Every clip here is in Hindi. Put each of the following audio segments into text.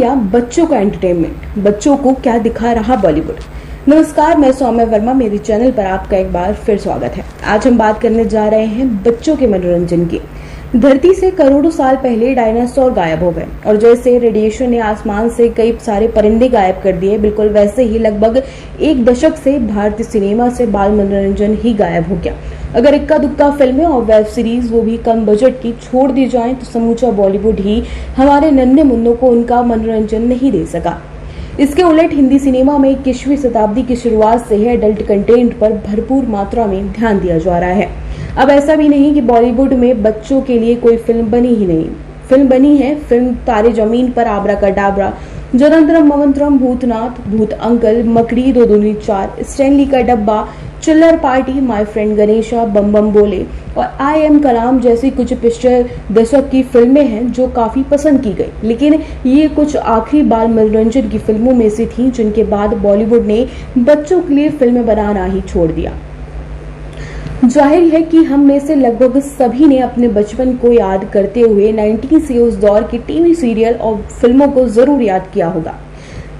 गया बच्चों का एंटरटेनमेंट, बच्चों को क्या दिखा रहा बॉलीवुड। नमस्कार, मैं सौम्या वर्मा, मेरे चैनल पर आपका एक बार फिर स्वागत है। आज हम बात करने जा रहे हैं बच्चों के मनोरंजन की। धरती से करोड़ों साल पहले डायनासोर गायब हो गए और जैसे रेडिएशन ने आसमान से कई सारे परिंदे गायब कर दिए, बिल्कुल वैसे ही लगभग एक दशक से भारतीय सिनेमा से बाल मनोरंजन ही गायब हो गया। अगर इक्का दुक्का फिल्में और वेब सीरीज, वो भी कम बजट की, छोड़ दी जाएं तो समूचा बॉलीवुड ही हमारे नन्हे मुन्नों को उनका मनोरंजन नहीं दे सका। इसके उलट हिंदी सिनेमा में 21वीं शताब्दी की शुरुआत से ही एडल्ट कंटेंट पर भरपूर मात्रा में ध्यान दिया जा रहा है। अब ऐसा भी नहीं कि बॉलीवुड में बच्चों के लिए कोई फिल्म बनी ही नहीं। फिल्म बनी है। फिल्म तारे जमीन पर, आबरा कडाबरा, जनंतरम मवंतरम, भूतनाथ, भूत अंकल, मकड़ी, दो दूनी चार, स्टैनली का डब्बा, चिल्लर पार्टी, माय फ्रेंड गणेशा, बम बम बोले और आई एम कलाम जैसी कुछ पिछले दशक की फिल्में हैं जो काफी पसंद की गई। लेकिन ये कुछ आखिरी बाल मनोरंजन की फिल्मों में से थी जिनके बाद बॉलीवुड ने बच्चों के लिए फिल्में बनाना ही छोड़ दिया। जाहिर है कि हम में से लगभग सभी ने अपने बचपन को याद करते हुए 90s से उस दौर के टीवी सीरियल और फिल्मों को जरूर याद किया होगा।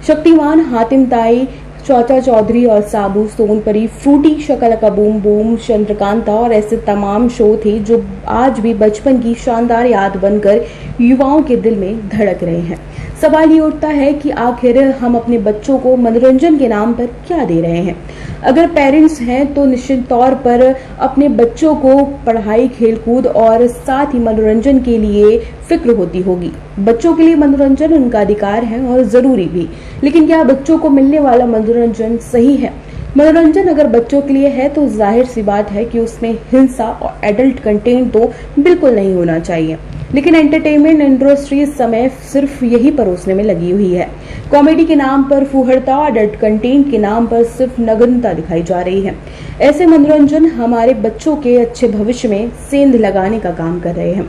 शक्तिमान, हातिम ताई, चाचा चौधरी और साबू, Sonpari, Frooti, शकलका boom boom, Chandrakanta और ऐसे तमाम शो थे जो आज भी बचपन की शानदार याद बनकर युवाओं के दिल में धड़क रहे हैं। सवाल ये उठता है कि आखिर हम अपने बच्चों को मनोरंजन के नाम पर क्या दे रहे हैं। अगर पेरेंट्स हैं तो निश्चित तौर पर अपने बच्चों को पढ़ाई, खेलकूद और साथ ही मनोरंजन के लिए फिक्र होती होगी। बच्चों के लिए मनोरंजन उनका अधिकार है और जरूरी भी, लेकिन क्या बच्चों को मिलने वाला मनोरंजन सही है? मनोरंजन अगर बच्चों के लिए है तो जाहिर सी बात है कि उसमें हिंसा और एडल्ट कंटेंट तो बिल्कुल नहीं होना चाहिए। लेकिन एंटरटेनमेंट इंडस्ट्री इस समय सिर्फ यही परोसने में लगी हुई है। कॉमेडी के नाम पर फूहड़ता, एडल्ट कंटेंट के नाम पर सिर्फ नग्नता दिखाई जा रही है। ऐसे मनोरंजन हमारे बच्चों के अच्छे भविष्य में सेंध लगाने का काम कर रहे हैं।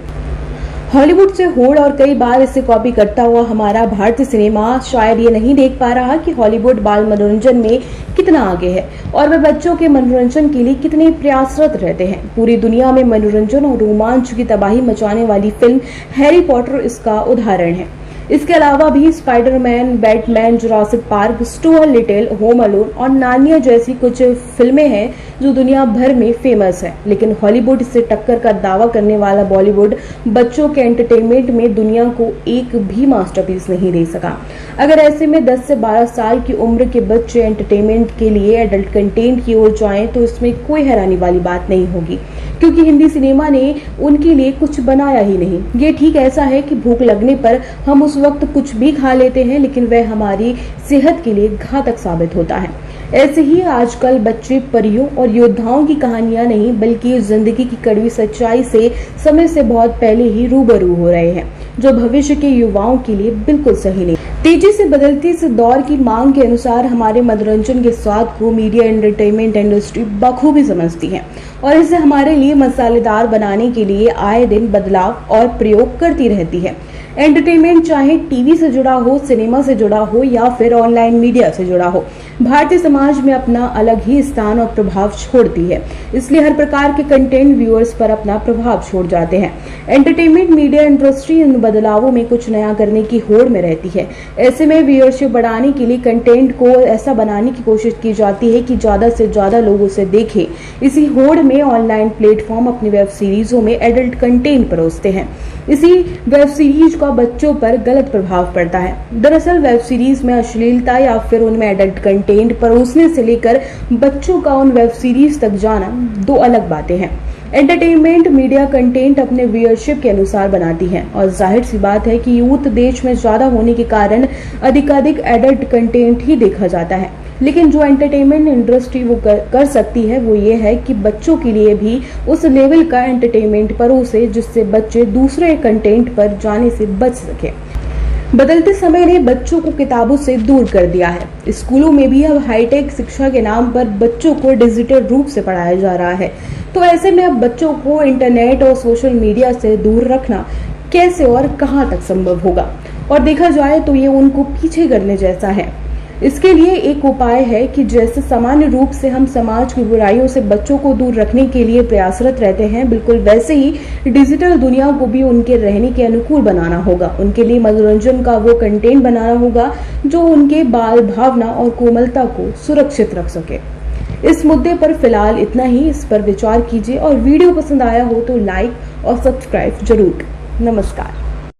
हॉलीवुड से होड़ और कई बार इसे कॉपी करता हुआ हमारा भारतीय सिनेमा शायद ये नहीं देख पा रहा कि हॉलीवुड बाल मनोरंजन में कितना आगे है और वे बच्चों के मनोरंजन के लिए कितने प्रयासरत रहते हैं। पूरी दुनिया में मनोरंजन और रोमांच की तबाही मचाने वाली फिल्म हैरी पॉटर इसका उदाहरण है। इसके अलावा भी Spiderman, Batman, Jurassic park, Stuart little, home alone और नानिया जैसी कुछ फिल्में हैं जो दुनिया भर में फेमस है। लेकिन हॉलीवुड से टक्कर का दावा करने वाला बॉलीवुड बच्चों के एंटरटेनमेंट में दुनिया को एक भी मास्टरपीस नहीं दे सका। अगर ऐसे में 10 से 12 साल की उम्र के बच्चे एंटरटेनमेंट के लिए एडल्ट कंटेंट की ओर जाएं तो इसमें कोई हैरानी वाली बात नहीं होगी, क्योंकि हिंदी सिनेमा ने उनके लिए कुछ बनाया ही नहीं। ये ठीक ऐसा है कि भूख लगने पर हम उस वक्त कुछ भी खा लेते हैं, लेकिन वह हमारी सेहत के लिए घातक साबित होता है। ऐसे ही आजकल बच्चे परियों और योद्धाओं की कहानियां नहीं बल्कि जिंदगी की कड़वी सच्चाई से समय से बहुत पहले ही रूबरू हो रहे हैं, जो भविष्य के युवाओं के लिए बिल्कुल सही नहीं। तेजी से बदलती इस दौर की मांग के अनुसार हमारे मनोरंजन के स्वाद को मीडिया एंटरटेनमेंट इंडस्ट्री बखूबी समझती है और इसे हमारे लिए मसालेदार बनाने के लिए आए दिन बदलाव और प्रयोग करती रहती है। एंटरटेनमेंट चाहे टीवी से जुड़ा हो, सिनेमा से जुड़ा हो या फिर ऑनलाइन मीडिया से जुड़ा हो, भारतीय समाज में अपना अलग ही स्थान और प्रभाव छोड़ती है। इसलिए हर प्रकार के कंटेंट व्यूअर्स पर अपना प्रभाव छोड़ जाते हैं। एंटरटेनमेंट मीडिया इंडस्ट्री इन बदलावों में कुछ नया करने की होड़ में रहती है। ऐसे में व्यूअरशिप बढ़ाने के लिए कंटेंट को ऐसा बनाने की कोशिश की जाती है कि ज्यादा से ज्यादा लोग उसे देखें। इसी होड़ में ऑनलाइन प्लेटफॉर्म अपनी वेब सीरीजों में एडल्ट कंटेंट परोसते हैं। इसी वेब सीरीज का बच्चों पर गलत प्रभाव पड़ता है। दरअसल वेब सीरीज में अश्लीलता या फिर उनमें एडल्ट कंटेंट परोसने से लेकर बच्चों का उन वेब सीरीज तक जाना दो अलग बातें हैं। एंटरटेनमेंट मीडिया कंटेंट अपने व्यूअरशिप के अनुसार बनाती है और जाहिर सी बात है कि यूथ देश में ज्यादा होने के कारण अधिकाधिक एडल्ट कंटेंट ही देखा जाता है। लेकिन जो एंटरटेनमेंट इंडस्ट्री वो कर सकती है वो ये है कि बच्चों के लिए भी उस लेवल का एंटरटेनमेंट परोसे जिससे बच्चे दूसरे कंटेंट पर जाने से बच सके। बदलते समय ने बच्चों को किताबों से दूर कर दिया है। स्कूलों में भी अब हाईटेक शिक्षा के नाम पर बच्चों को डिजिटल रूप से पढ़ाया जा रहा है। तो ऐसे में अब बच्चों को इंटरनेट और सोशल मीडिया से दूर रखना कैसे और कहां तक संभव होगा? और देखा जाए तो ये उनको पीछे करने जैसा है। इसके लिए एक उपाय है कि जैसे सामान्य रूप से हम समाज की बुराइयों से बच्चों को दूर रखने के लिए प्रयासरत रहते हैं, बिल्कुल वैसे ही डिजिटल दुनिया को भी उनके रहने के अनुकूल बनाना होगा। उनके लिए मनोरंजन का वो कंटेंट बनाना होगा जो उनके बाल भावना और कोमलता को सुरक्षित रख सके। इस मुद्दे पर फिलहाल इतना ही। इस पर विचार कीजिए और वीडियो पसंद आया हो तो लाइक और सब्सक्राइब जरूर। नमस्कार।